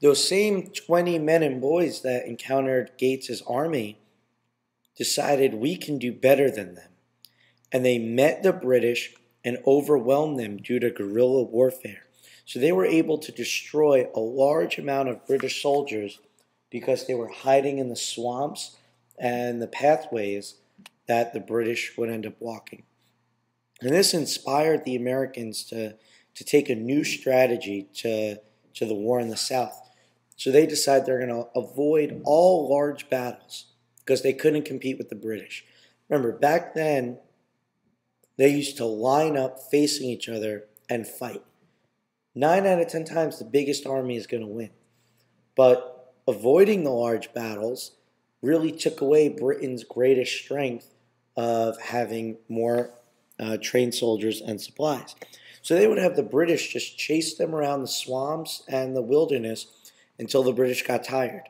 Those same 20 men and boys that encountered Gates's army decided we can do better than them. And they met the British and overwhelmed them due to guerrilla warfare. So they were able to destroy a large amount of British soldiers because they were hiding in the swamps and the pathways that the British would end up walking. And this inspired the Americans to take a new strategy to the war in the South. So they decided they're going to avoid all large battles because they couldn't compete with the British. Remember, back then, they used to line up facing each other and fight. 9 out of 10 times, the biggest army is going to win. But avoiding the large battles really took away Britain's greatest strength of having more trained soldiers and supplies. So they would have the British just chase them around the swamps and the wilderness until the British got tired.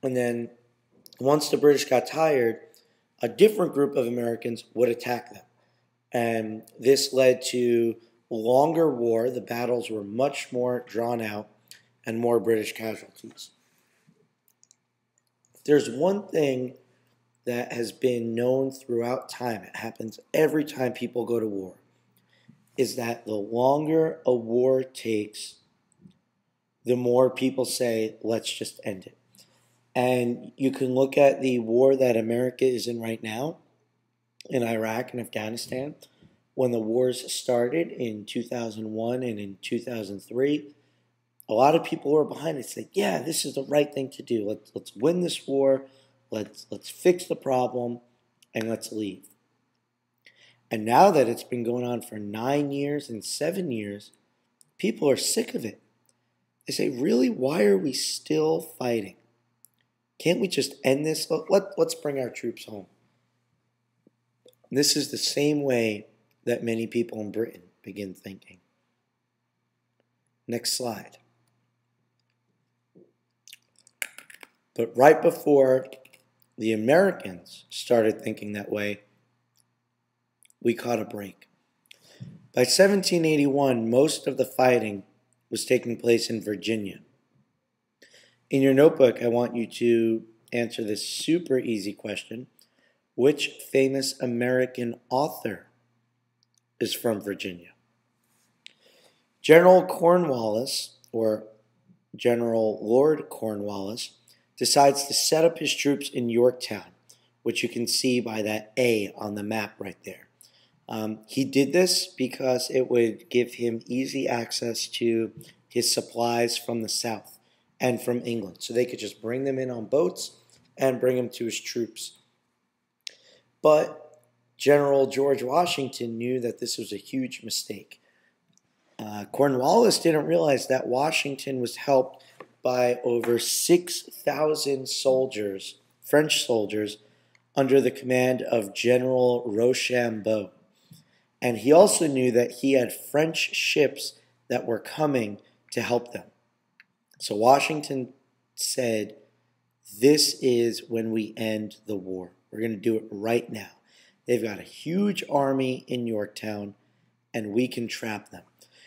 And then once the British got tired, a different group of Americans would attack them. And this led to longer war. The battles were much more drawn out and more British casualties. There's one thing that has been known throughout time, it happens every time people go to war, is that the longer a war takes, the more people say, let's just end it. And you can look at the war that America is in right now, in Iraq and Afghanistan. When the wars started in 2001 and in 2003, a lot of people were behind it, said, yeah, this is the right thing to do. Let's win this war. Let's fix the problem, and let's leave. And now that it's been going on for 9 years and 7 years, people are sick of it. They say, really, why are we still fighting? Can't we just end this? Let's bring our troops home. This is the same way that many people in Britain begin thinking. Next slide. But right before the Americans started thinking that way, we caught a break. By 1781, most of the fighting was taking place in Virginia. In your notebook, I want you to answer this super easy question. Which famous American author is from Virginia? General Cornwallis, or General Lord Cornwallis, decides to set up his troops in Yorktown, which you can see by that A on the map right there. He did this because it would give him easy access to his supplies from the south and from England. So they could just bring them in on boats and bring them to his troops. But General George Washington knew that this was a huge mistake. Cornwallis didn't realize that Washington was helped by over 6,000 soldiers, French soldiers, under the command of General Rochambeau. And he also knew that he had French ships that were coming to help them. So Washington said, this is when we end the war. We're going to do it right now. They've got a huge army in Yorktown, and we can trap them.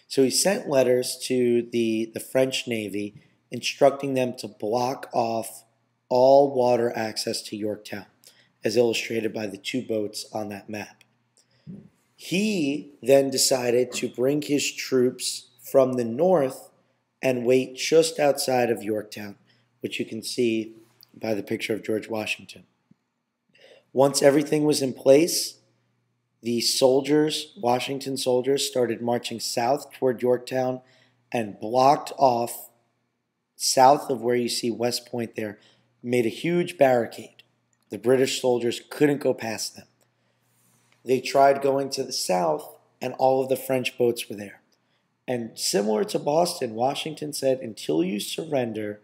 So he sent letters to the French Navy instructing them to block off all water access to Yorktown, as illustrated by the 2 boats on that map. He then decided to bring his troops from the north and wait just outside of Yorktown, which you can see by the picture of George Washington. Once everything was in place, the soldiers, Washington soldiers, started marching south toward Yorktown and blocked off south of where you see West Point there, made a huge barricade. The British soldiers couldn't go past them. They tried going to the south, and all of the French boats were there. And similar to Boston, Washington said, until you surrender,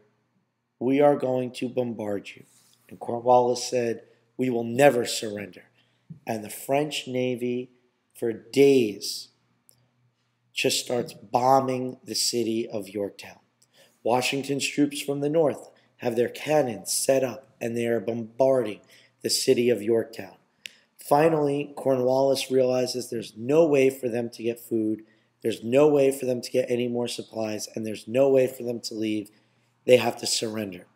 we are going to bombard you. And Cornwallis said, we will never surrender. And the French Navy, for days, just starts bombing the city of Yorktown. Washington's troops from the north have their cannons set up, and they are bombarding the city of Yorktown. Finally, Cornwallis realizes there's no way for them to get food. There's no way for them to get any more supplies, and there's no way for them to leave. They have to surrender.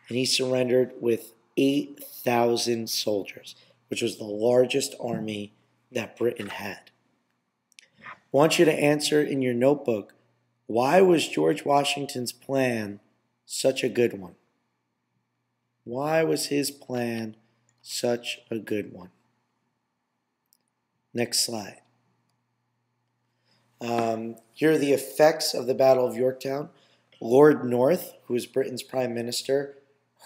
And he surrendered with 8,000 soldiers, which was the largest army that Britain had. I want you to answer in your notebook, why was George Washington's plan such a good one? Why was his plan such a good one? Next slide. Here are the effects of the Battle of Yorktown. Lord North, who was Britain's prime minister,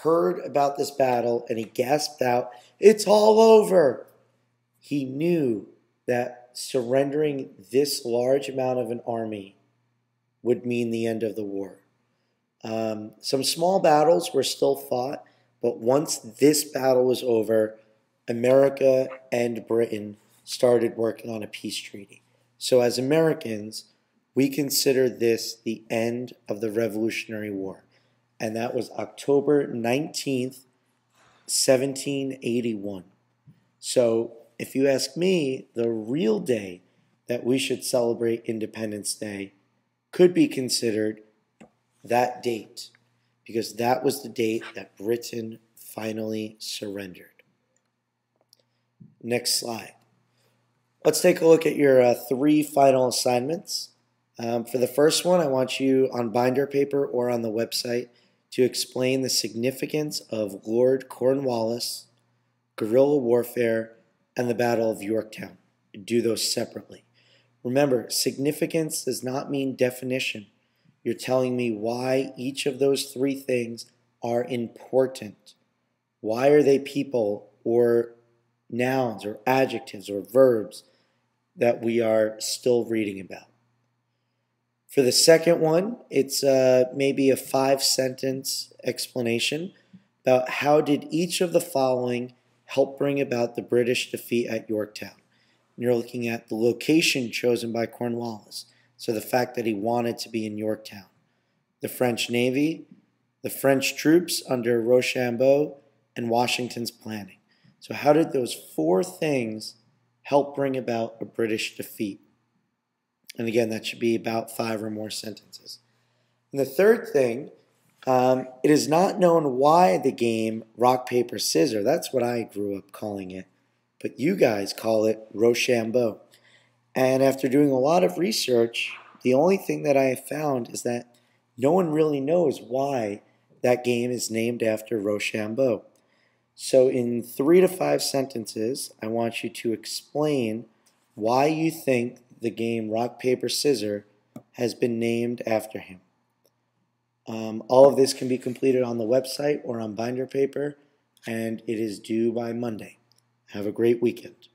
heard about this battle and he gasped out, "It's all over!" He knew that surrendering this large amount of an army would mean the end of the war. Some small battles were still fought, but once this battle was over, America and Britain started working on a peace treaty. So as Americans, we consider this the end of the Revolutionary War. And that was October 19th, 1781. So if you ask me, the real day that we should celebrate Independence Day could be considered that date, because that was the date that Britain finally surrendered. Next slide. Let's take a look at your 3 final assignments. For the first one, I want you on binder paper or on the website to explain the significance of Lord Cornwallis, guerrilla warfare, and the Battle of Yorktown. Do those separately. Remember, significance does not mean definition. You're telling me why each of those 3 things are important. Why are they people or nouns or adjectives or verbs that we are still reading about? For the second one, it's maybe a 5-sentence explanation about how did each of the following help bring about the British defeat at Yorktown. And you're looking at the location chosen by Cornwallis, so the fact that he wanted to be in Yorktown. The French Navy, the French troops under Rochambeau, and Washington's planning. So how did those 4 things help bring about a British defeat? And again, that should be about 5 or more sentences. And the third thing, it is not known why the game rock, paper, scissors, that's what I grew up calling it, but you guys call it Rochambeau. And after doing a lot of research, the only thing that I have found is that no one really knows why that game is named after Rochambeau. So in 3 to 5 sentences, I want you to explain why you think the game rock, paper, scissors has been named after him. All of this can be completed on the website or on binder paper, and it is due by Monday. Have a great weekend.